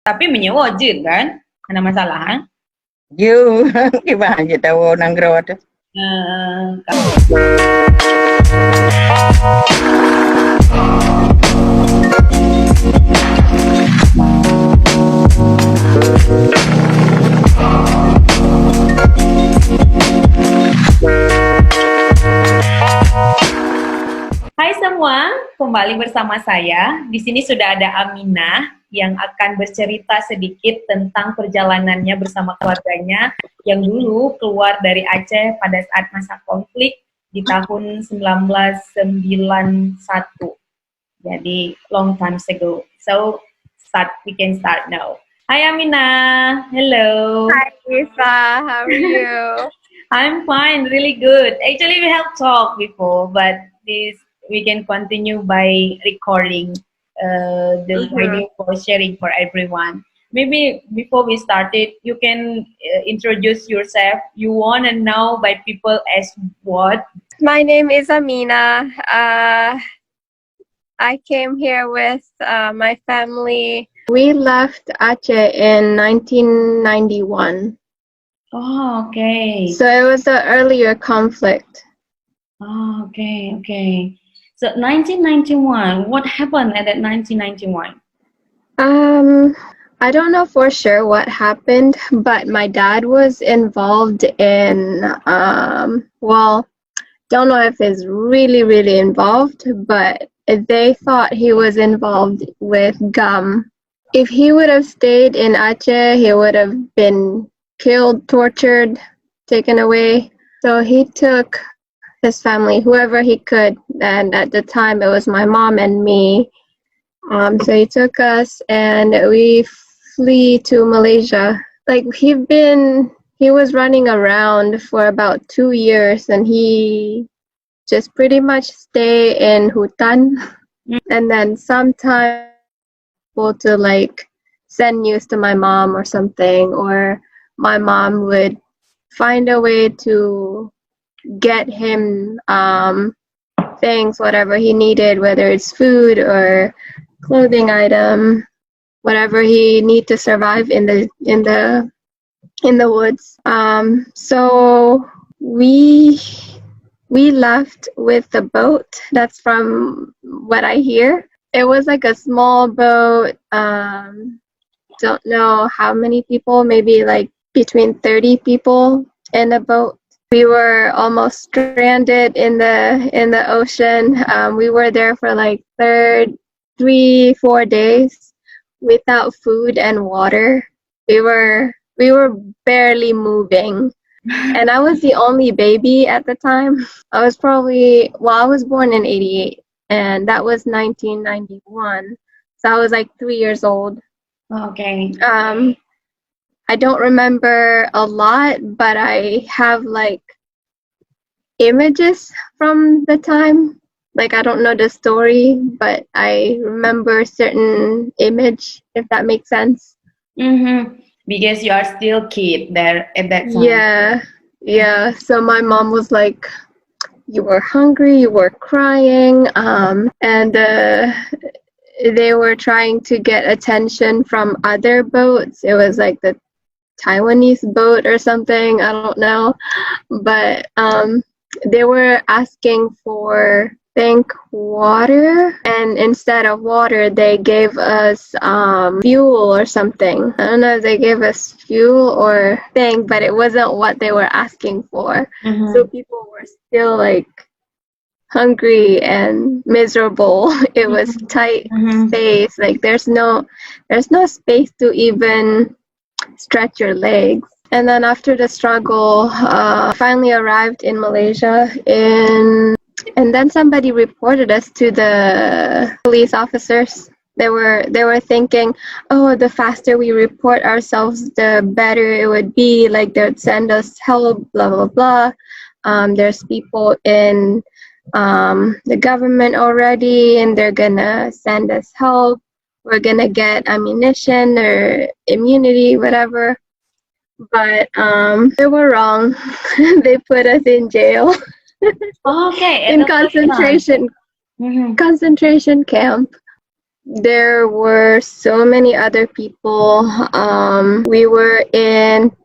Tapi menyewa je kan? Ada masalah kan? You, gimana aja tahu nang gerawat. Hai semua, kembali bersama saya. Di sini sudah ada Aminah yang akan bercerita sedikit tentang perjalanannya bersama keluarganya yang dulu keluar dari Aceh pada saat masa konflik di tahun 1991. Jadi long time ago. So we can start now. Hi Aminah, hello. Hi Kisah, how are you? I'm fine, really good. Actually, we have talked before, but we can continue by recording the video for sharing for everyone. Maybe before we started, you can introduce yourself. You want to know by people as what? My name is Amina. I came here with my family. We left Aceh in 1991. Oh, okay. So it was an earlier conflict. Oh, okay. So 1991, what happened at that 1991? I don't know for sure what happened, but my dad was involved in, don't know if he's really involved, but they thought he was involved with gum. If he would have stayed in Aceh, he would have been killed, tortured, taken away. So he took his family, whoever he could, and at the time it was my mom and me. So he took us and we flee to Malaysia. Like he was running around for about 2 years, and he just pretty much stay in hutan, and then sometimes to like send news to my mom or something, or my mom would find a way to get him things, whatever he needed, whether it's food or clothing item, whatever he need to survive in the woods. So we left with the boat. That's from what I hear. It was like a small boat. Don't know how many people, maybe like between 30 people in a boat. We were almost stranded in the ocean. We were there for like 3-4 days without food and water. We were barely moving. And I was the only baby at the time. I was born in 88, and that was 1991. So I was like 3 years old. Okay. I don't remember a lot, but I have like images from the time. Like I don't know the story, but I remember certain image, if that makes sense. Because you are still kid there at that time. Yeah. So my mom was like, you were hungry, you were crying, and they were trying to get attention from other boats. It was like the Taiwanese boat or something, I don't know, but they were asking for water, and instead of water they gave us fuel or something. I don't know if they gave us fuel or thing, but it wasn't what they were asking for. So people were still like hungry and miserable. It was tight space, like there's no space to even stretch your legs. And then after the struggle, finally arrived in Malaysia, and then somebody reported us to the police officers. They were thinking, oh, the faster we report ourselves, the better it would be. Like they'd send us help, blah blah blah. There's people in the government already, and they're gonna send us help. We're gonna get ammunition or immunity, whatever. But they were wrong. They put us in jail. Okay. In concentration camp. there were so many other people. We were in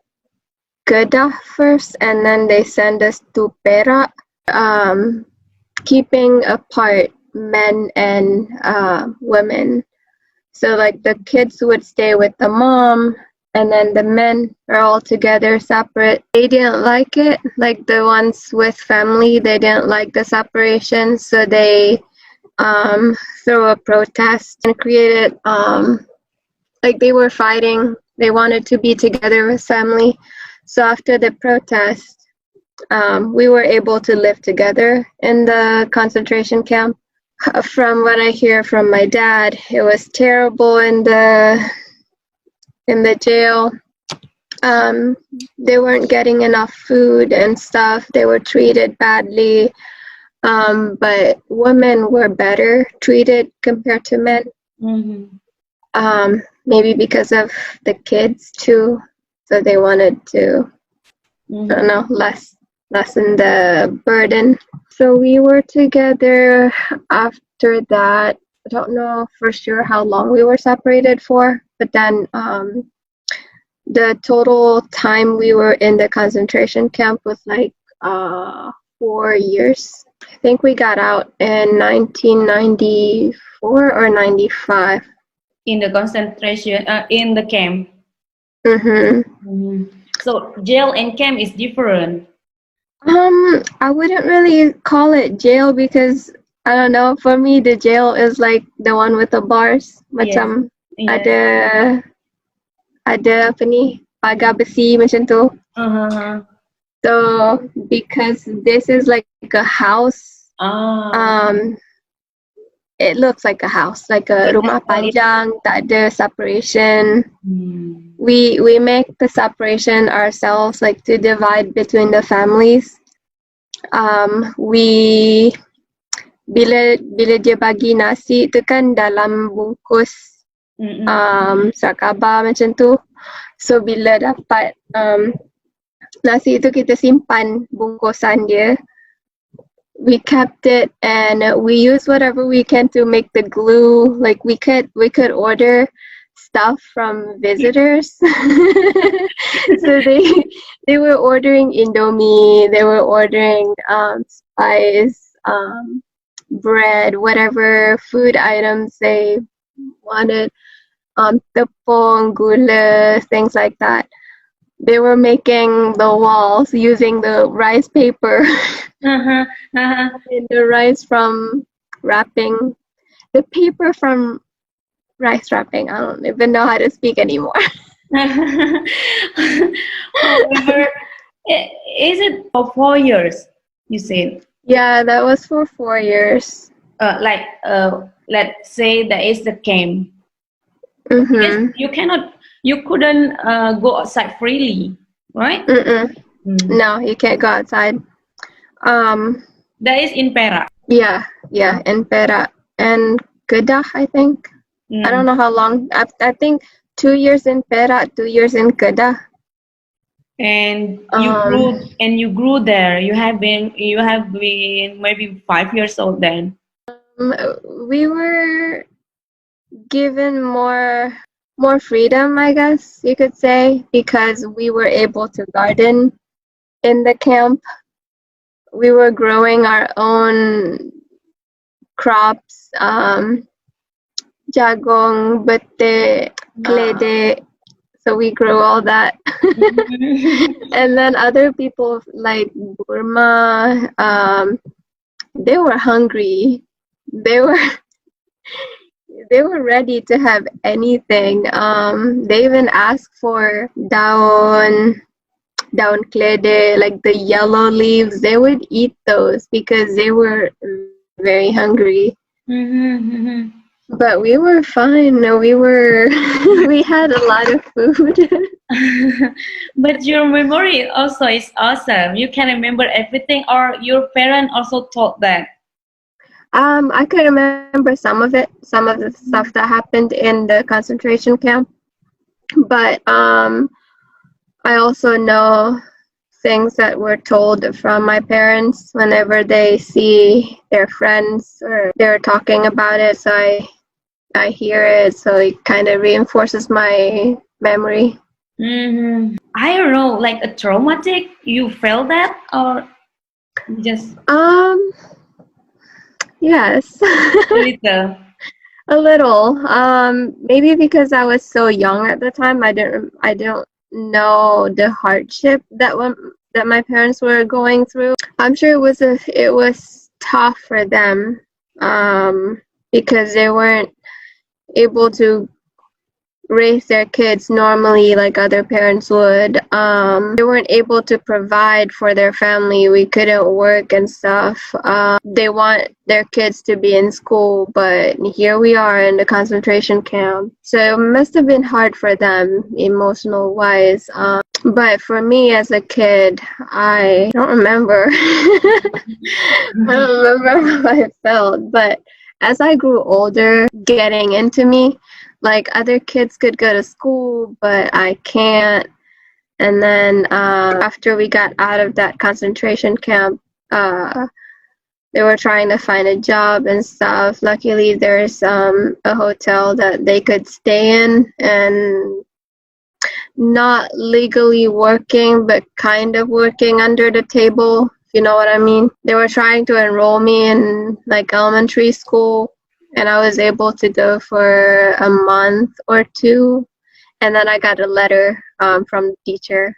Kedah first, and then they sent us to Perak, keeping apart men and women. So like the kids would stay with the mom, and then the men are all together separate. They didn't like it, like the ones with family, they didn't like the separation, so they threw a protest and created like they were fighting. They wanted to be together with family. So after the protest, we were able to live together in the concentration camp. From what I hear from my dad, it was terrible in the jail. They weren't getting enough food and stuff. They were treated badly. But women were better treated compared to men. Mm-hmm. Maybe because of the kids too. So they wanted to, I don't know, lessen the burden. So we were together after that. I don't know for sure how long we were separated for, but then the total time we were in the concentration camp was like 4 years. I think we got out in 1994 or 95. In the concentration, in the camp. Mm-hmm. Mm-hmm. So jail and camp is different. I wouldn't really call it jail because I don't know. For me, the jail is like the one with the bars. Macam ada apa ni, pagar besi macam tu. Uh-huh. So because this is like a house, it looks like a house, like a rumah panjang, tak ada separation. We make the separation ourselves, like to divide between the families. We bila dia bagi nasi tu kan dalam bungkus sakaba macam tu. So bila dapat nasi itu kita simpan bungkusan dia. We kept it and we used whatever we can to make the glue. Like we could order stuff from visitors. So they were ordering Indomie, they were ordering spice, bread, whatever food items they wanted, tepung, gula, things like that. They were making the walls using the rice paper. And the rice from wrapping, the paper from rice wrapping. I don't even know how to speak anymore. However, is it for 4 years? You said. Yeah, that was for 4 years. Let's say that is the camp. Mm-hmm. Because you couldn't go outside freely, right? No, you can't go outside. That is in Perak. Yeah, in Perak and Kedah, I think. I don't know how long. I think 2 years in Perak, 2 years in Kedah. And you grew there. You have been maybe 5 years old then. We were given more freedom, I guess you could say, because we were able to garden in the camp. We were growing our own crops, jagong, bete, klede. So we grew all that. And then other people like Burma, they were hungry. They were ready to have anything. They even asked for daun klede, like the yellow leaves. They would eat those because they were very hungry. But we were fine. We had a lot of food. But your memory also is awesome. You can remember everything, or your parents also taught that? I can remember some of it, some of the stuff that happened in the concentration camp. But I also know things that were told from my parents whenever they see their friends or they're talking about it. So I hear it, so it kind of reinforces my memory. I don't know, like a traumatic. You felt that, or just Yes. a little? A little. Maybe because I was so young at the time, I don't know the hardship that my parents were going through. I'm sure it was tough for them, because they weren't able to raise their kids normally like other parents would. They weren't able to provide for their family. We couldn't work and stuff. They want their kids to be in school, but here we are in the concentration camp. So it must have been hard for them emotional wise. But for me as a kid, I don't remember. I don't remember how I felt, but as I grew older, getting into me, like other kids could go to school, but I can't. And then after we got out of that concentration camp, they were trying to find a job and stuff. Luckily, there's a hotel that they could stay in and not legally working, but kind of working under the table, if you know what I mean. They were trying to enroll me in like elementary school, and I was able to go for a month or two. And then I got a letter from the teacher.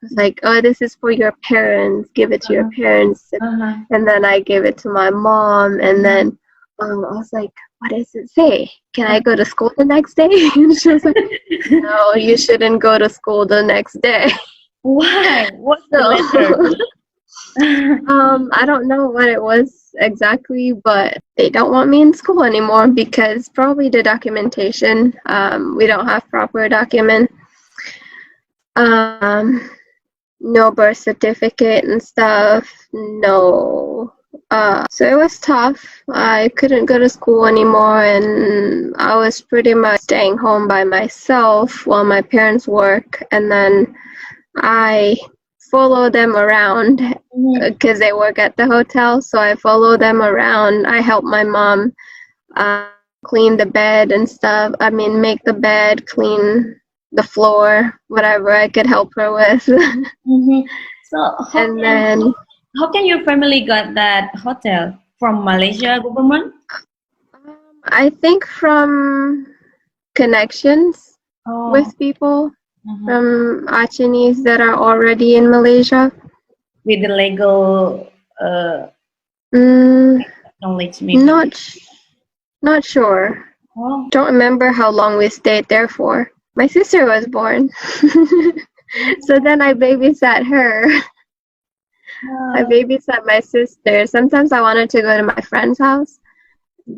It was like, oh, this is for your parents. Give it to your parents. And then I gave it to my mom. And then I was like, what does it say? Can I go to school the next day? And she was like, no, you shouldn't go to school the next day. Why? What's the letter? I don't know what it was exactly, but they don't want me in school anymore because probably the documentation. We don't have proper document. No birth certificate and stuff. No. So it was tough. I couldn't go to school anymore, and I was pretty much staying home by myself while my parents work, and then I follow them around because they work at the hotel, so I follow them around. I help my mom clean the bed and stuff. I mean, make the bed, clean the floor, whatever I could help her with. So how can your family got that hotel? From Malaysia government? I think from connections with people from Acehnese that are already in Malaysia. With the legal knowledge, maybe? Not sure. Oh. Don't remember how long we stayed there for. My sister was born. So then I babysat her. I babysat my sister. Sometimes I wanted to go to my friend's house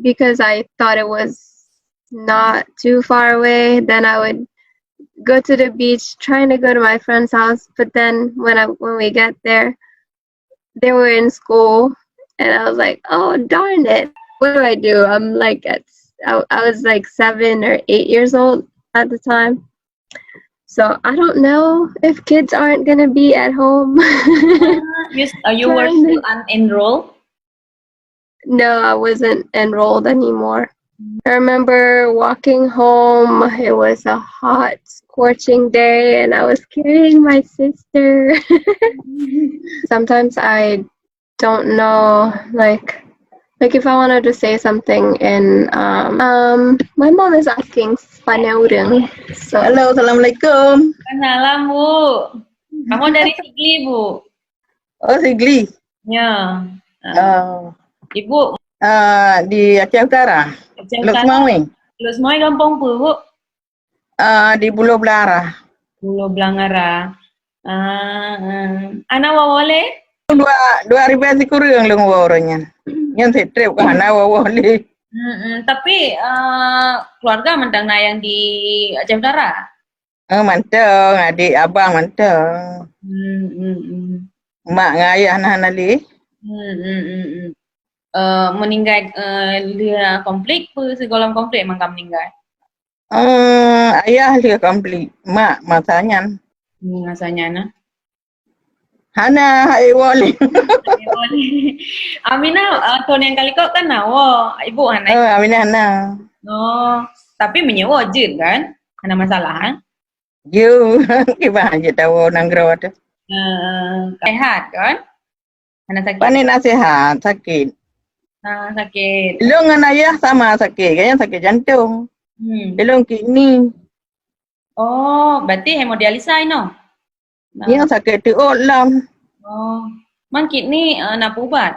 because I thought it was not too far away. Then I would go to the beach trying to go to my friend's house, but then when we get there, they were in school, and I was like, oh darn it, what do I do? I'm like I was like 7 or 8 years old at the time, so I don't know if kids aren't gonna be at home. You were still unenrolled? No, I wasn't enrolled anymore. I remember walking home. It was a hot, scorching day, and I was carrying my sister. Sometimes I don't know, like if I wanted to say something in my mom is asking Spanyol. So Halo, Assalamualaikum. Salam, Bu. Kamu dari Sigli, Bu? Oh, Sigli. Ya. Ibu Di Aceh Utara. Aceh Lok Utara. Semawing. Lok Semawing kampung apa, Bu? Di Pulau Belarah. Pulau Blangara. Ana wawole? 2,000 kurang lang orangnya. Yang saya trip ke hana wawali. Tapi keluarga mendang yang di Aceh Utara? Manteng, adik abang manteng. Mak ngayah anak-anak li. Meninggal dia konflik segala konflik emang kamu meninggal? Ayah dia konflik, mak masanya. Masanya na. Hana hai wali. Amina tahun yang kali kau kan nawo ibu Hana. Amina Hana. Oh, tapi menyewa je kan? Ada masalah kan? You, gimana je tahu nanggro tu. Sehat kan? Anak sakit. Panik nasihat, sakit. Sakit. Ilong dengan ayah sama sakit, kayaknya sakit jantung. Ilong kidney. Oh, berarti hemodialisa no? Yang sakit tiuk lam. Oh, mang kidney nak ubat?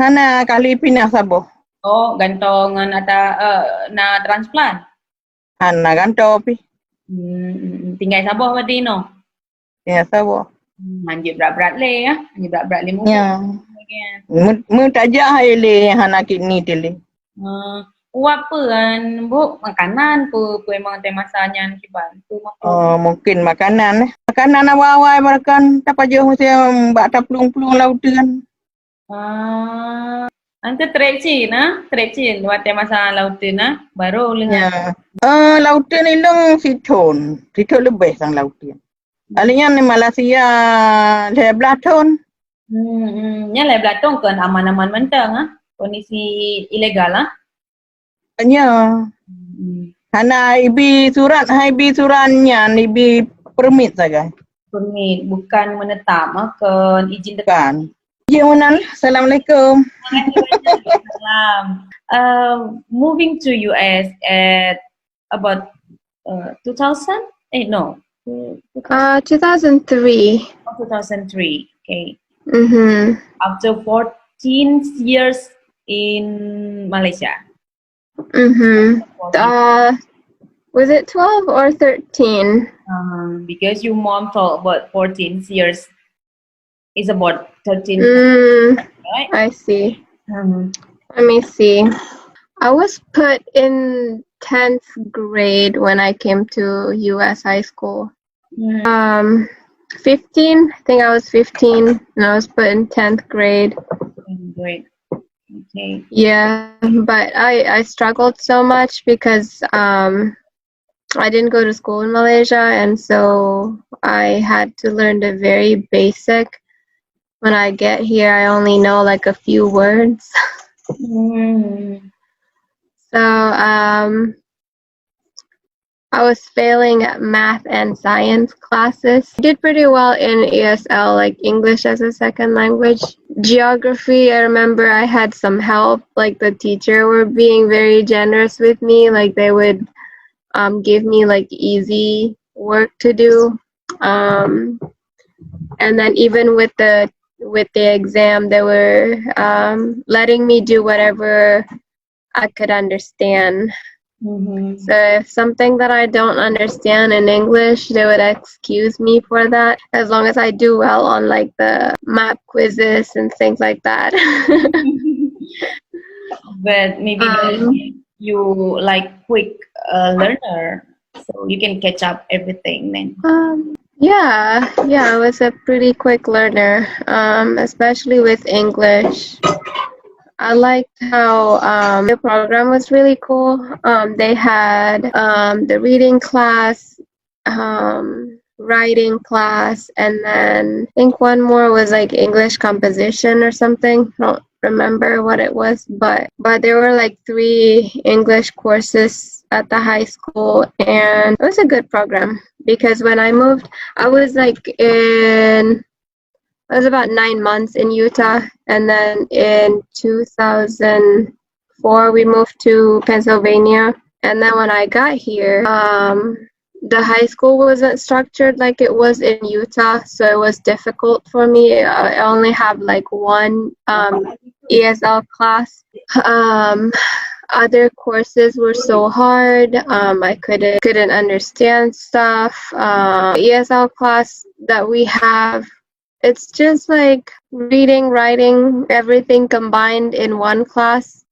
Hana kali pindah saboh. Oh, gantongan na transplant. Hana ganto pi. Tinggal saboh berarti no? Ya saboh. Manjit berat-berat le ya. Manjit berat-berat le mungkin. Ya. Mu tajak hai le hana kidney tili. Uap apa kan, Bu? Makanan pu emang teh masanya kiban. Oh, mungkin makanan. Makanan awal-awal makan tak je mesti mbak tak pelung-pelung laut kan. Ante trekci buat teh masa laut na baru Ya. Laut ni long siton lebih sang laut. Alinya ni Malaysia 11 ton. Nya le blatong kan aman-aman mentang kondisi ilegal Ya. Hana ibi suratnya ibi permit saja. Permit bukan menetap kan izin Kan. Ya Munan. Assalamualaikum. Salam. Moving to US at about 2000? No. 2003. 2003. Okay. After 14 years in Malaysia. Was it 12 or 13? Because your mom told about 14 years is about 13. Right? I see. Let me see. I was put in 10th grade when I came to US high school. 15, I think I was 15 and I was put in 10th grade. Great. Okay. Yeah, but I struggled so much because I didn't go to school in Malaysia, and so I had to learn the very basic. When I get here, I only know like a few words. So I was failing at math and science classes. I did pretty well in ESL, like English as a second language. Geography, I remember I had some help, like the teacher were being very generous with me, like they would give me like easy work to do. And then even with the exam, they were letting me do whatever I could understand. So if something that I don't understand in English, they would excuse me for that, as long as I do well on like the map quizzes and things like that. But maybe you like quick learner, so you can catch up everything then. Yeah, I was a pretty quick learner, especially with English. I liked how the program was really cool. They had the reading class, writing class, and then I think one more was like English composition or something. I don't remember what it was, but there were like 3 English courses at the high school, and it was a good program because when I moved, I was about 9 months in Utah, and then in 2004 we moved to Pennsylvania. And then when I got here, the high school wasn't structured like it was in Utah, so it was difficult for me. I only have like 1 ESL class. Other courses were so hard. I couldn't understand stuff. ESL class that we have, it's just like reading, writing, everything combined in one class.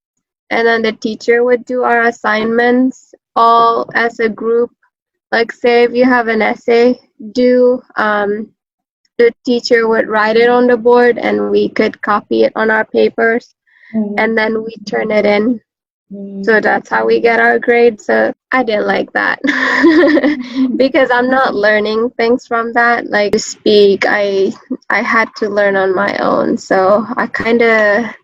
And then the teacher would do our assignments all as a group. Like say if you have an essay due, the teacher would write it on the board and we could copy it on our papers and then we turn it in. So that's how we get our grades. So I didn't like that because I'm not learning things from that. Like to speak, I had to learn on my own. So I kind of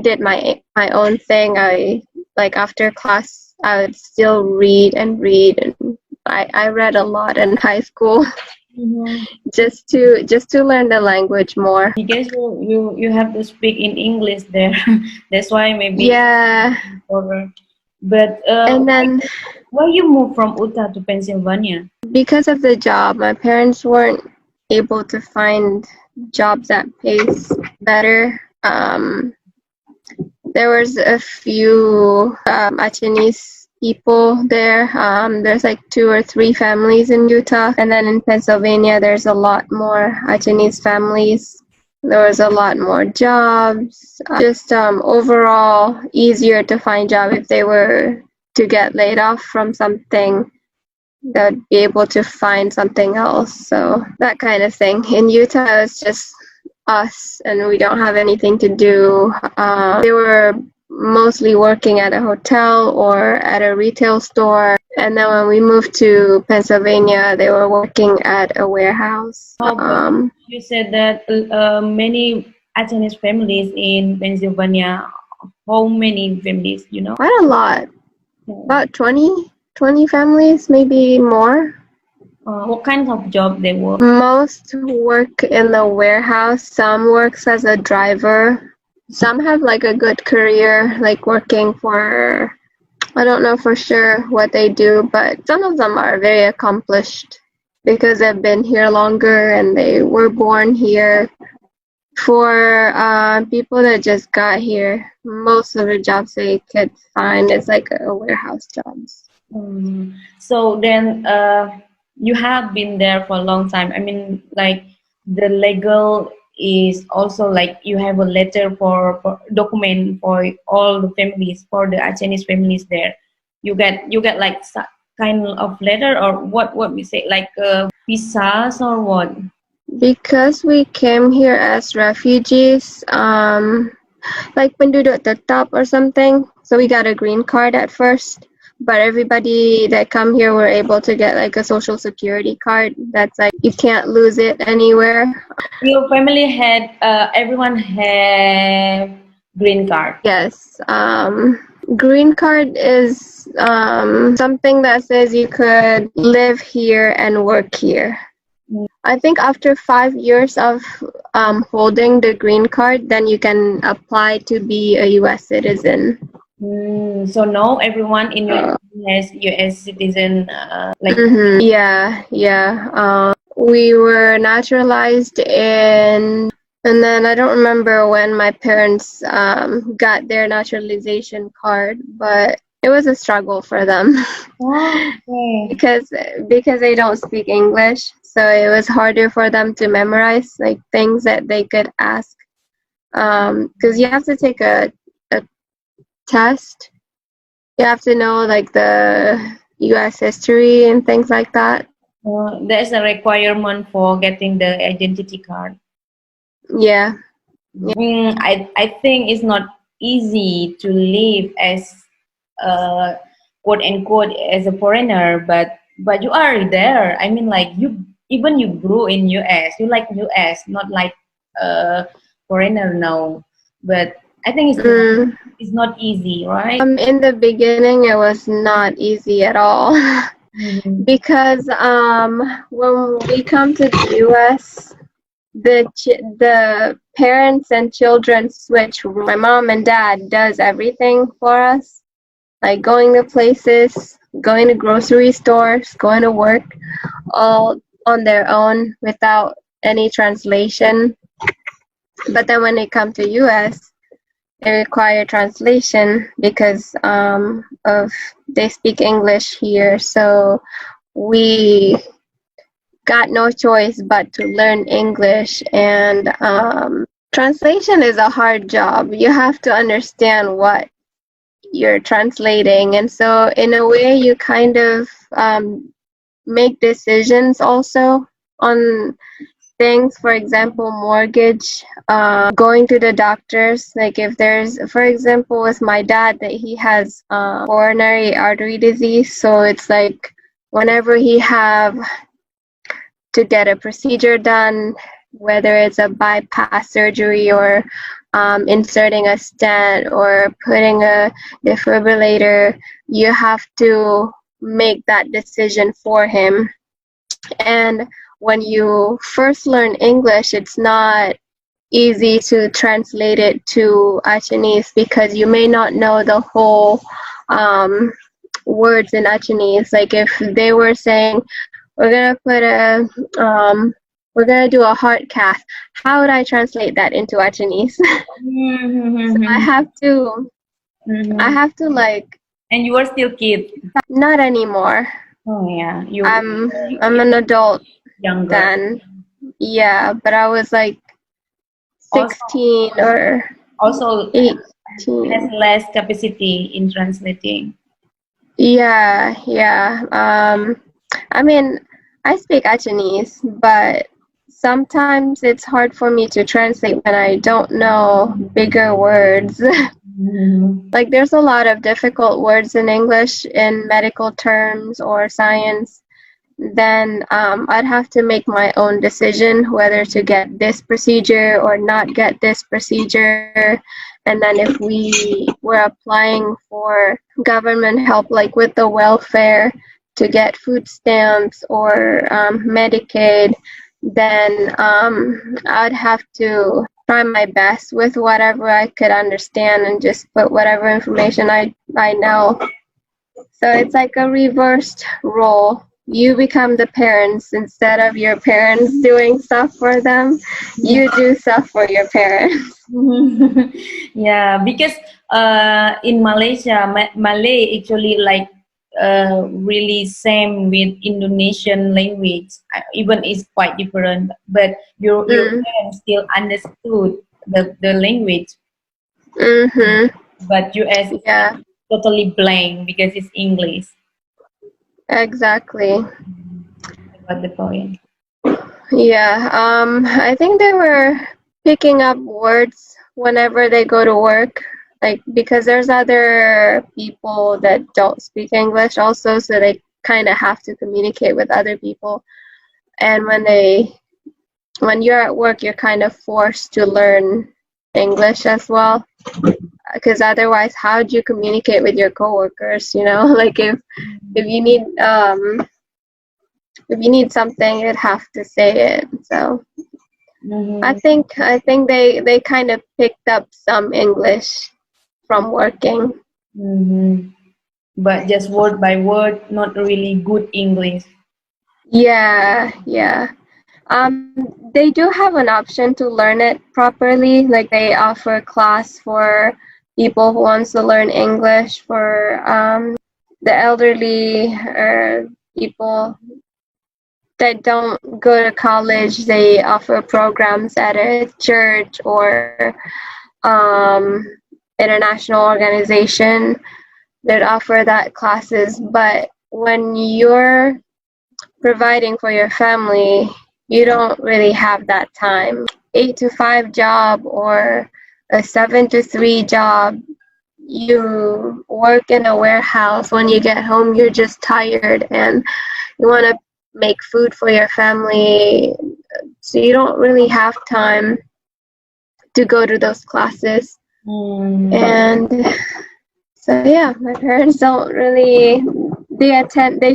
did my own thing. I like after class, I would still read and read, and I read a lot in high school Mhm. just to learn the language more. I guess you have to speak in English there. That's why maybe it's Yeah, important. But and then why you moved from Utah to Pennsylvania? because of the job, my parents weren't able to find jobs that pays better. There was a few Achenese people there. There's like 2 or 3 families in Utah, and then in Pennsylvania, there's a lot more Achenese families. There was a lot more jobs. Just overall easier to find job if they were to get laid off from something. They'd be able to find something else. So that kind of thing. In Utah, it's just us, and we don't have anything to do. They were mostly working at a hotel or at a retail store. And then when we moved to Pennsylvania, they were working at a warehouse. But you said that many Chinese families in Pennsylvania. How many families? You know? Quite a lot. About 20 families, maybe more. What kind of job they work? Most work in the warehouse. Some works as a driver. Some have like a good career, like working for, I don't know for sure what they do, but some of them are very accomplished because they've been here longer and they were born here. For people that just got here, most of the jobs they could find is like a warehouse jobs. So then you have been there for a long time. I mean, like the legal is also like you have a letter for document for all the families, for the Chinese families there. You get like kind of letter, or what we say, like visas or what? Because we came here as refugees, like penduduk tetap or something, so we got a green card at first. But everybody that come here were able to get like a social security card that's like you can't lose it anywhere. Your family had everyone had green card. Yes. Green card is something that says you could live here and work here. I think after 5 years of holding the green card, then you can apply to be a U.S. citizen. So now everyone in your family has U.S. citizen, like. Yeah. We were naturalized and then I don't remember when my parents got their naturalization card, but it was a struggle for them. Okay. because they don't speak English, so it was harder for them to memorize like things that they could ask. Because you have to take a test. You have to know like the U.S. history and things like that. There's a requirement for getting the identity card. Yeah. I think it's not easy to live as quote unquote as a foreigner, but you are there. I mean, like you grew in US. You like US, not like foreigner now. But I think it's not easy, right? In the beginning, it was not easy at all. Because when we come to the U.S., the parents and children switch. My mom and dad does everything for us, like going to places, going to grocery stores, going to work, all on their own without any translation. But then when they come to U.S., they require translation because of they speak English here. So we got no choice but to learn English, and translation is a hard job. You have to understand what you're translating, and so in a way you kind of make decisions also on things. For example, mortgage, going to the doctors. Like if there's, for example, with my dad, that he has coronary artery disease, so it's like whenever he have to get a procedure done, whether it's a bypass surgery or inserting a stent or putting a defibrillator, you have to make that decision for him. And when you first learn English, it's not easy to translate it to Achenese because you may not know the whole words in Achenese. Like if they were saying, we're gonna put a we're gonna do a heart cath, how would I translate that into Achenese? So I have to like. And you are still kid. Not anymore. Oh yeah, I'm an adult younger. then. Yeah, but I was like 16 or Also 18. has less capacity in translating. Yeah. I mean, I speak Achenese, but sometimes it's hard for me to translate when I don't know bigger words. Like there's a lot of difficult words in English in medical terms or science. Then I'd have to make my own decision whether to get this procedure or not get this procedure. And then if we were applying for government help, like with the welfare to get food stamps or Medicaid, then I'd have to try my best with whatever I could understand and just put whatever information I know. So it's like a reversed role. You become the parents instead of your parents doing stuff for them. You do stuff for your parents. Yeah, because in Malaysia, Malay actually like really same with Indonesian language. Even it's quite different, but your parents still understood the language. But US is totally blank because it's English. Exactly. Got the point. Yeah. I think they were picking up words whenever they go to work, like because there's other people that don't speak English also, so they kind of have to communicate with other people. And when you're at work, you're kind of forced to learn English as well, because otherwise, how do you communicate with your coworkers? You know, like if you need something, you'd have to say it. So I think they kind of picked up some English from working. But just word by word, not really good English. Yeah. They do have an option to learn it properly. Like they offer class for people who wants to learn English, for the elderly or people that don't go to college. They offer programs at a church or international organization that offer that classes. But when you're providing for your family, you don't really have that time. 8 to 5 job or a 7 to 3 job. You work in a warehouse. When you get home, you're just tired and you want to make food for your family. So you don't really have time to go to those classes. And so yeah, my parents don't really, they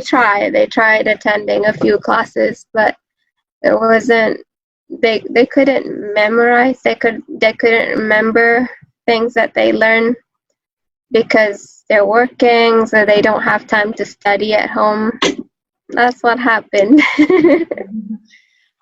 tried attending a few classes, but it wasn't, they couldn't memorize, they couldn't remember things that they learn because they're working, so they don't have time to study at home. That's what happened.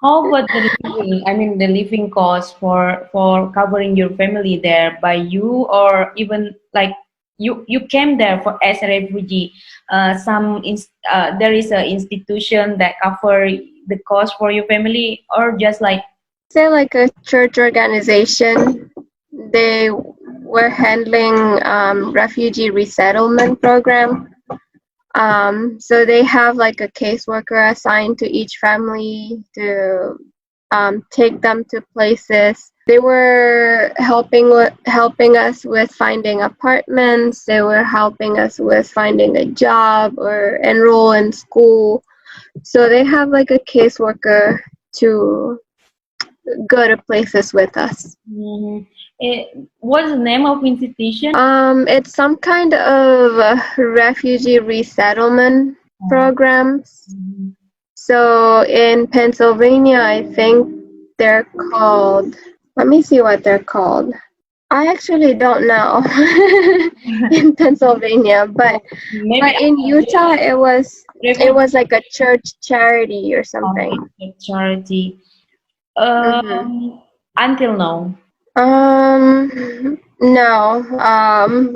How about the living? I mean, the living cost for covering your family there by you, or even like you came there for as a refugee. There is an institution that cover the cost for your family, or just like say like a church organization. They were handling refugee resettlement program. So they have like a caseworker assigned to each family to take them to places. They were helping us with finding apartments. They were helping us with finding a job or enroll in school. So they have like a caseworker to go to places with us. What's the name of institution? It's some kind of refugee resettlement programs. So in Pennsylvania, I think they're called, let me see what they're called. I actually don't know in Pennsylvania, but in Utah it was like a church charity or something. Charity. Until now. No.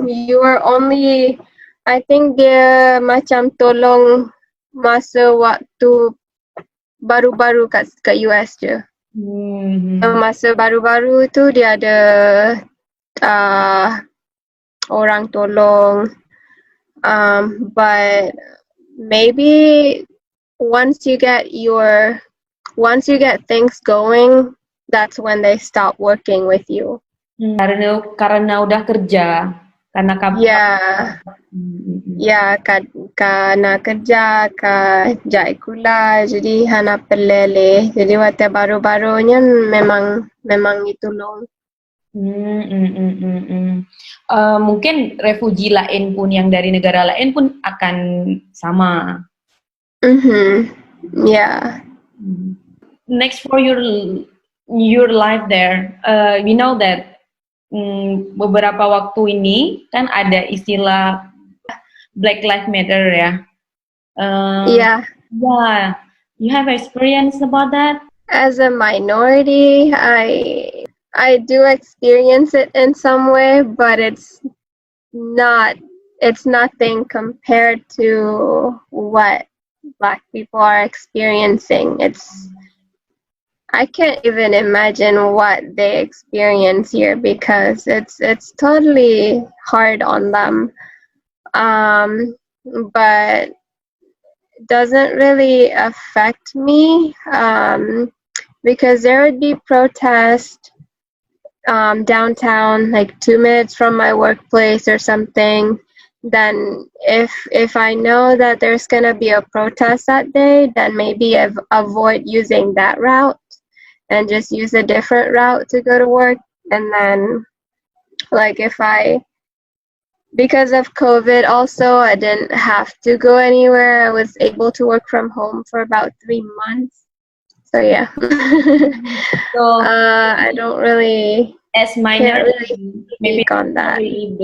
You were only, I think dia macam tolong masa waktu baru-baru kat US je. Masa baru-baru tu dia ada orang tolong, but maybe once you get things going, that's when they stop working with you. Karena udah kerja, karena kamu. Ya, karena kerja, jai kula, jadi hana pelele. Jadi waktu baru-barunya memang ditolong. Mungkin refugi lain pun yang dari negara lain pun akan sama. Yeah. Next for your life there, you know that beberapa waktu ini kan ada istilah Black Lives Matter ya. Yeah. Yeah. You have experience about that? As a minority, I do experience it in some way, but it's nothing compared to what Black people are experiencing. I can't even imagine what they experience here because it's totally hard on them. But it doesn't really affect me because there would be protests downtown, like 2 minutes from my workplace or something. Then if I know that there's gonna be a protest that day, then maybe avoid using that route and just use a different route to go to work. And then like because of COVID also, I didn't have to go anywhere. I was able to work from home for about 3 months. So yeah. So I don't really as minor maybe on that. Really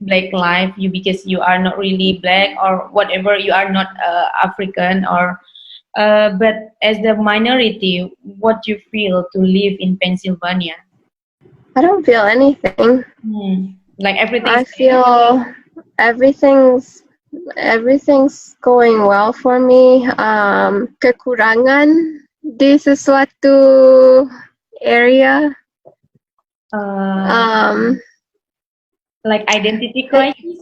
black life you because you are not really black or whatever, you are not African or but as the minority, what you feel to live in Pennsylvania? I don't feel anything. Like everything. I feel everything's going well for me. Kekurangan di sesuatu area. Like identity crisis?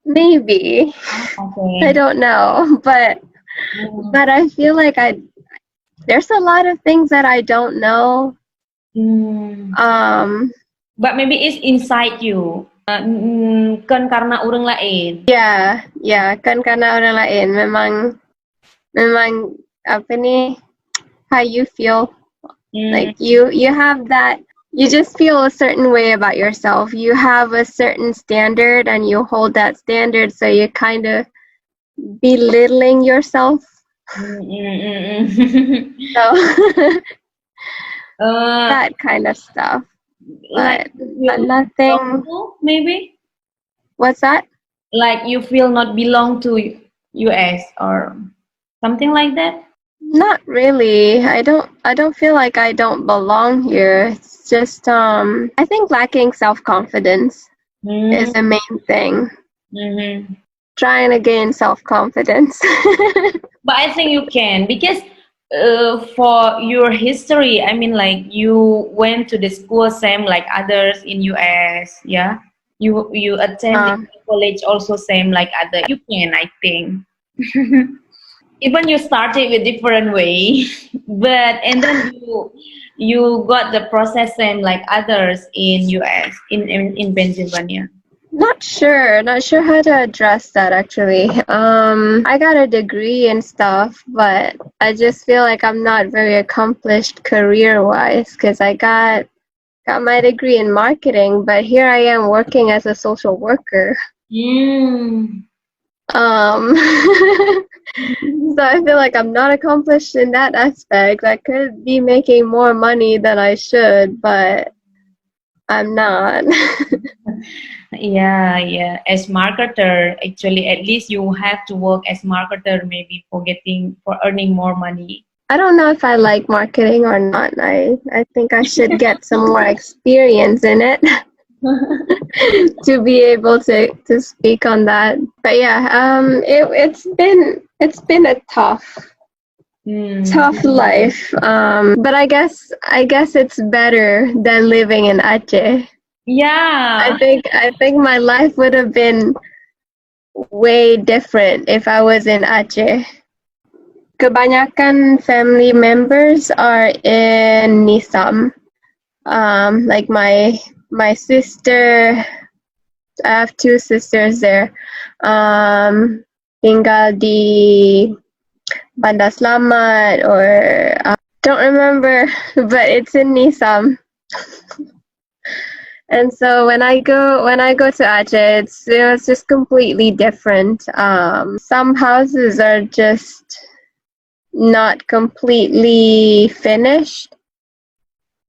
Maybe. Okay. I don't know, but I feel like there's a lot of things that I don't know. But maybe it's inside you. Kan karena orang lain. Yeah, kan karena orang lain. Memang apa nih? How you feel? Like you have that. You just feel a certain way about yourself. You have a certain standard, and you hold that standard. So you kind of belittling yourself. So that kind of stuff. But nothing. Maybe. What's that? Like you feel not belong to US or something like that. Not really. I don't feel like I don't belong here. It's just I think lacking self-confidence is the main thing. Trying to gain self-confidence. But I think you can because for your history, I mean, like you went to the school same like others in US, yeah. You attended college also same like other. You can, I think. Even you started with different way, but and then you got the process same like others in US in Pennsylvania. Not sure how to address that actually. I got a degree and stuff, but I just feel like I'm not very accomplished career-wise because I got my degree in marketing, but here I am working as a social worker. Hmm. So I feel like I'm not accomplished in that aspect. I could be making more money than I should, but I'm not. Yeah. As marketer, actually, at least you have to work as marketer, maybe for earning more money. I don't know if I like marketing or not. I think I should get some more experience in it to be able to speak on that. But yeah, it's been a tough life. But I guess it's better than living in Aceh. Yeah. I think my life would have been way different if I was in Aceh. Kebanyakan family members are in Nisam. Like my sister, I have two sisters there. Tinggal di Bandar Slamet or don't remember, but it's in Nisam. And so when I go to Aceh, it's just completely different. Some houses are just not completely finished.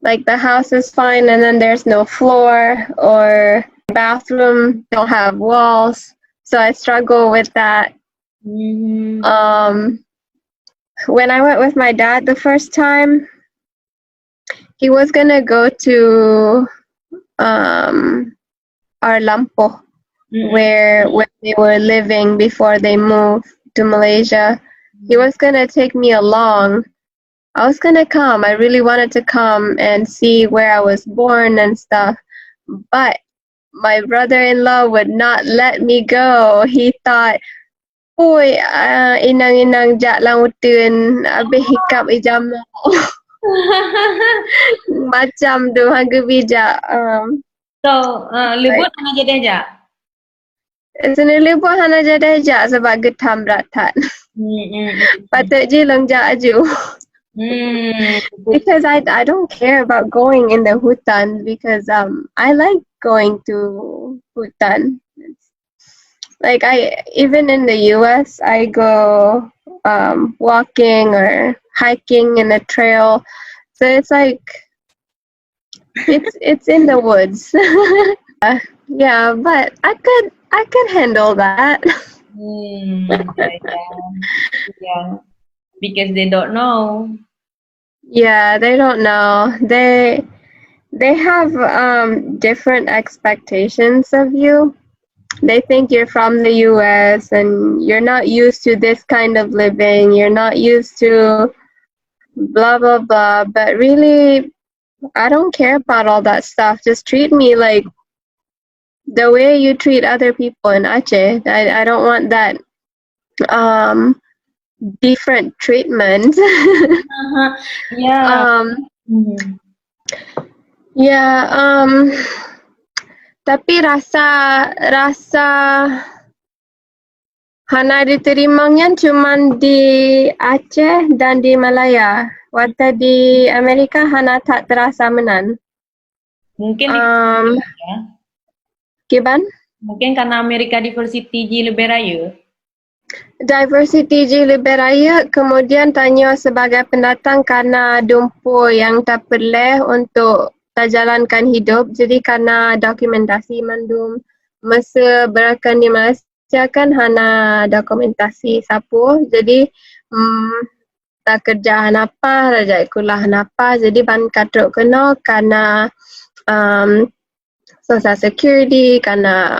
Like the house is fine and then there's no floor, or bathroom don't have walls. So I struggle with that. Mhm. When I went with my dad the first time, he was gonna go to our Lampo, where they were living before they moved to Malaysia. He was gonna take me along. I was gonna come. I really wanted to come and see where I was born and stuff. But my brother-in-law would not let me go. He thought, "Uy, inang-inang jak lang utun, habis hikap ijam macam tu harga bijak." So, libur hanya jadi aja. Sebenarnya buat hana jadi jak sebab getam beratan. Patut je lang jak aju. Because I don't care about going in the hutan because I like going to hutan. Like even in the US I go walking or hiking in a trail. So it's like it's in the woods. Yeah, but I could handle that. Yeah. Because they don't know. Yeah, they don't know. They have different expectations of you. They think you're from the US and you're not used to this kind of living. You're not used to blah blah blah. But really, I don't care about all that stuff. Just treat me like the way you treat other people in Aceh. I don't want that different treatment. Yeah. Tapi rasa Hana diterimanya cuman di Aceh dan di Malaya. Waktu di Amerika Hana tak terasa menan. Mungkin ya. Kiban? Mungkin karena Amerika Diversity ji lebih raya. Diversity ji lebih raya, kemudian tanya sebagai pendatang karena dumpu yang tak perlu untuk jalankan hidup. Jadi karena dokumentasi mandum masa berakan di Malaysia kan hana dokumentasi sapu. Jadi tak kerja hanapa, raja ikulah hanapa. Jadi ban katruk kena karena Social Security, karena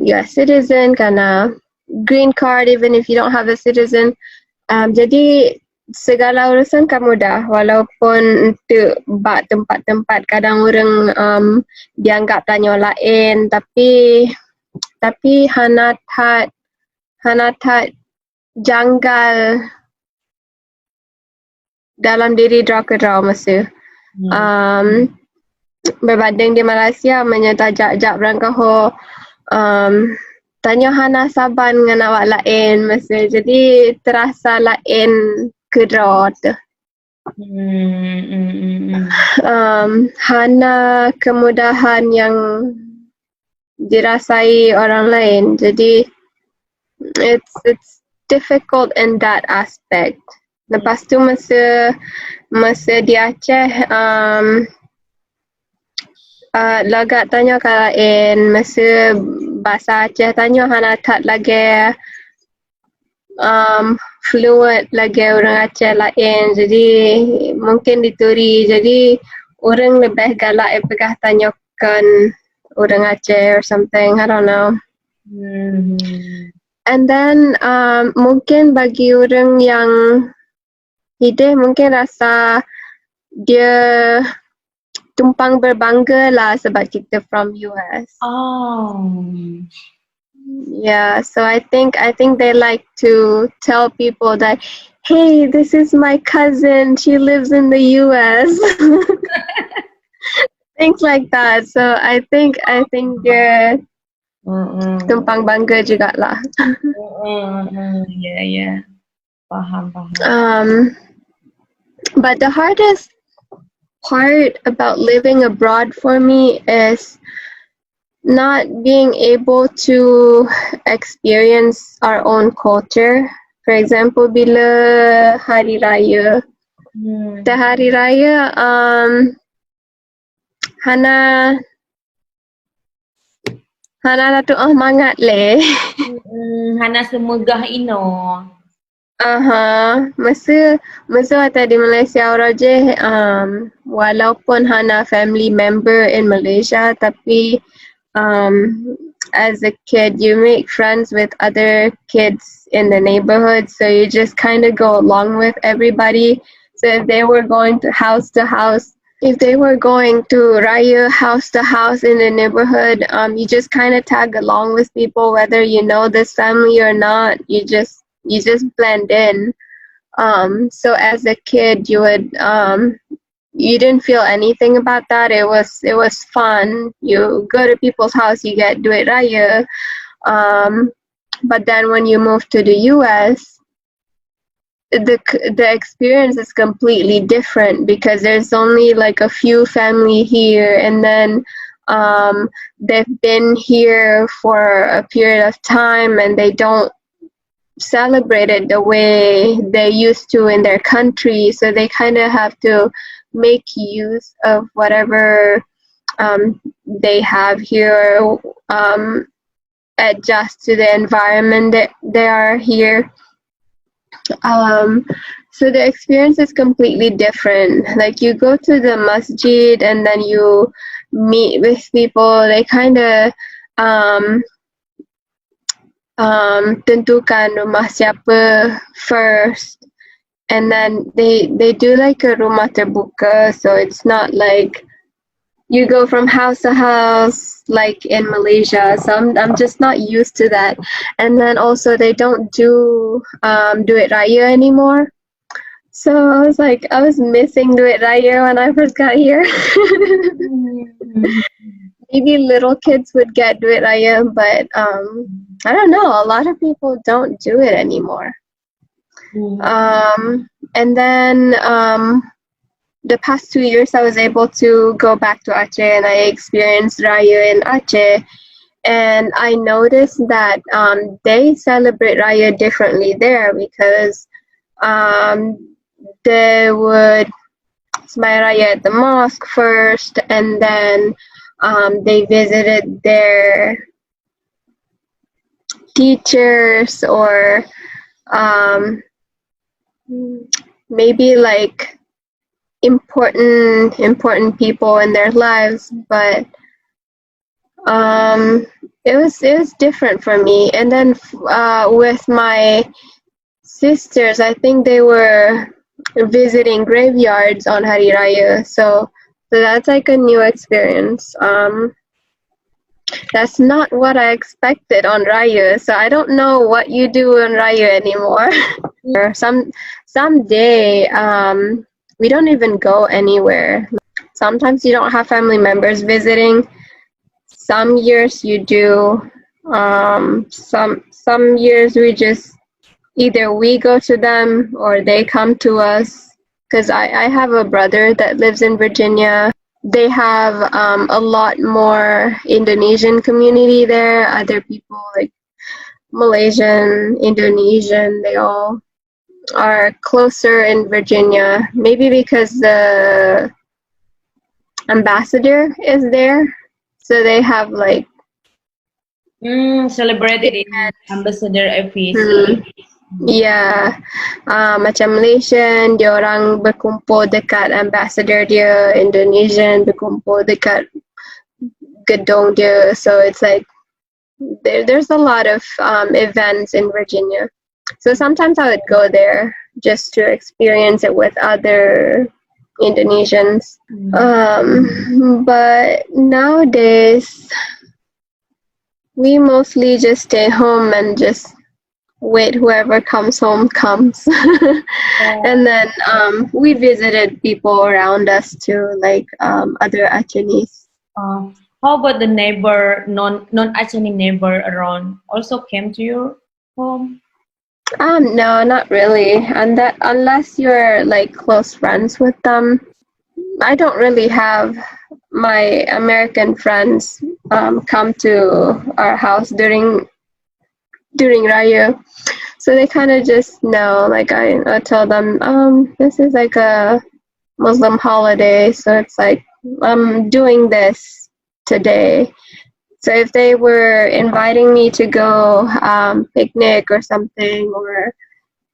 US citizen, karena green card even if you don't have a citizen. Jadi segala urusan kamu dah, walaupun untuk tempat-tempat kadang orang dianggap tanya lain, tapi hana janggal dalam diri draw masa. Berbanding di Malaysia menyetajak berangkaho tanya Hana Saban dengan awak lain masa jadi terasa lain kedra tu. Hana kemudahan yang dirasai orang lain. Jadi it's difficult in that aspect. Lepas tu masa di Aceh lagak tanya kalain masa bahasa Aceh tanya Hana tak lagi fluent lagi orang Aceh lain, jadi mungkin dituri, jadi orang lebih galak pegah tanyakan orang Aceh or something, I don't know. And then mungkin bagi orang yang hideh mungkin rasa dia tumpang berbangga lah sebab kita from US. Yeah, so I think they like to tell people that, hey, this is my cousin, she lives in the US. Things like that. So I think dia tumpang bangga jugalah. Yeah. Faham. But the hardest part about living abroad for me is not being able to experience our own culture. For example, bila hari raya, the hari raya, Hana natuh mangat le. Hana semegah ino. Masa waktu di Malaysia je, walaupun Hana family member in Malaysia, tapi as a kid you make friends with other kids in the neighborhood, so you just kind of go along with everybody. So if they were going to house to house, if they were going to raya house to house in the neighborhood, you just kind of tag along with people, whether you know this family or not. You just blend in. So as a kid, you would you didn't feel anything about that. It was fun. You go to people's house, you get duit raya. But then when you move to the US, the experience is completely different because there's only like a few family here, and then they've been here for a period of time and they don't celebrate it the way they used to in their country, so they kind of have to make use of whatever they have here, adjust to the environment that they are here. So the experience is completely different. Like you go to the masjid and then you meet with people. They kind of tentukan rumah siapa first, and then they do like a rumah terbuka, so it's not like you go from house to house like in Malaysia. So I'm just not used to that. And then also they don't do duit raya anymore. So I was missing duit raya when I first got here. Maybe little kids would get duit raya, but I don't know. A lot of people don't do it anymore. And then the past 2 years, I was able to go back to Aceh and I experienced Raya in Aceh. And I noticed that they celebrate Raya differently there because they would Sembahyang Raya at the mosque first, and then they visited their teachers or maybe like important people in their lives, but it was different for me. And then with my sisters, I think they were visiting graveyards on Hari Raya, so that's like a new experience. That's not what I expected on Raya, so I don't know what you do on Raya anymore. Someday we don't even go anywhere. Sometimes you don't have family members visiting. Some years you do. Some years we just either we go to them or they come to us. Because I have a brother that lives in Virginia. They have a lot more Indonesian community there. Other people like Malaysian, Indonesian, they all are closer in Virginia. Maybe because the ambassador is there, so they have like Celebrated in ambassador office. ya, macam Malaysian, dia orang berkumpul dekat ambassador dia, Indonesian berkumpul dekat gedung dia. So it's like there's a lot of events in Virginia. So sometimes I would go there just to experience it with other Indonesians. But nowadays, we mostly just stay home and just wait whoever comes home comes. And then we visited people around us too, like other Acehnese. How about the neighbor, non-Acehni neighbor around also came to your home? No, not really. And that unless you're like close friends with them, I don't really have my American friends come to our house during Raya. So they kind of just know, like I tell them, this is like a Muslim holiday, so it's like I'm doing this today. So if they were inviting me to go picnic or something, or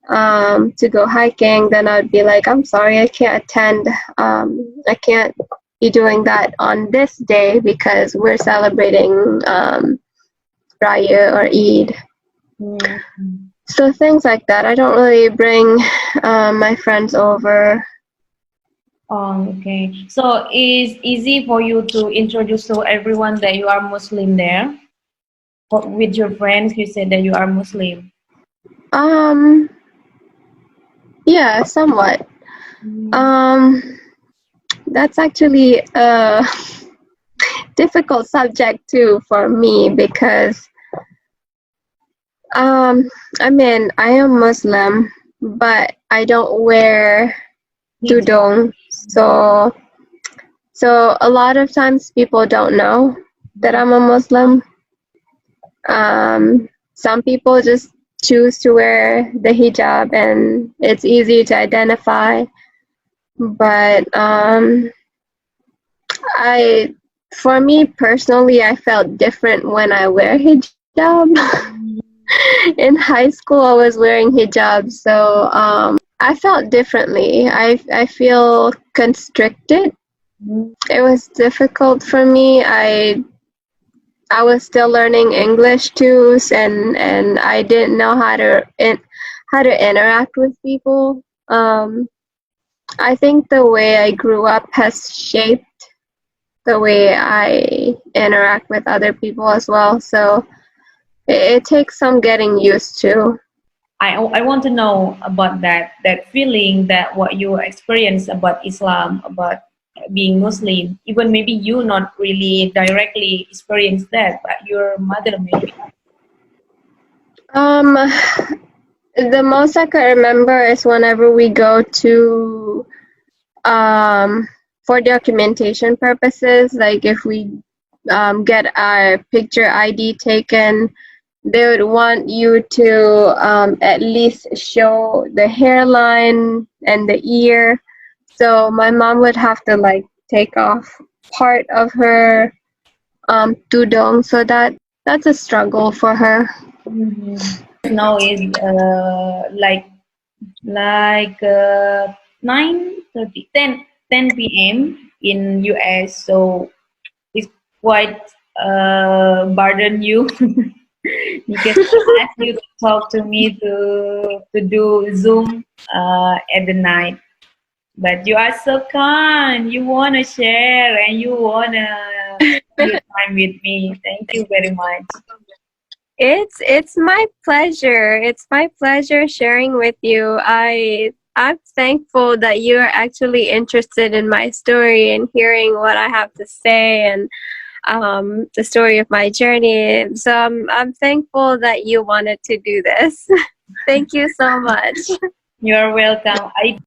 to go hiking, then I'd be like, I'm sorry, I can't attend. I can't be doing that on this day because we're celebrating Raya or Eid. So things like that. I don't really bring my friends over. Okay. So it's easy for you to introduce to everyone that you are Muslim there? With your friends, you said that you are Muslim. Yeah, somewhat. That's actually a difficult subject too for me because I mean, I am Muslim, but I don't wear tudung. So a lot of times people don't know that I'm a Muslim. Some people just choose to wear the hijab and it's easy to identify. But for me personally, I felt different when I wear hijab. In high school, I was wearing hijab, so I felt differently. I feel constricted. It was difficult for me. I was still learning English too, and I didn't know how to interact with people. I think the way I grew up has shaped the way I interact with other people as well. So it takes some getting used to. I want to know about that feeling, that what you experience about Islam, about being Muslim. Even maybe you not really directly experience that, but your mother maybe. The most I could remember is whenever we go to for documentation purposes, like if we get our picture ID taken, they would want you to at least show the hairline and the ear. So my mom would have to like take off part of her tudung, so that's a struggle for her. Now is like 9:30, 10 p.m. in US, so it's quite burden you because I asked you to talk to me to do Zoom at the night. But you are so kind. You wanna share and you wanna spend time with me. Thank you very much. It's my pleasure. It's my pleasure sharing with you. I'm thankful that you're actually interested in my story and hearing what I have to say, and the story of my journey. So I'm thankful that you wanted to do this. Thank you so much. You're welcome. I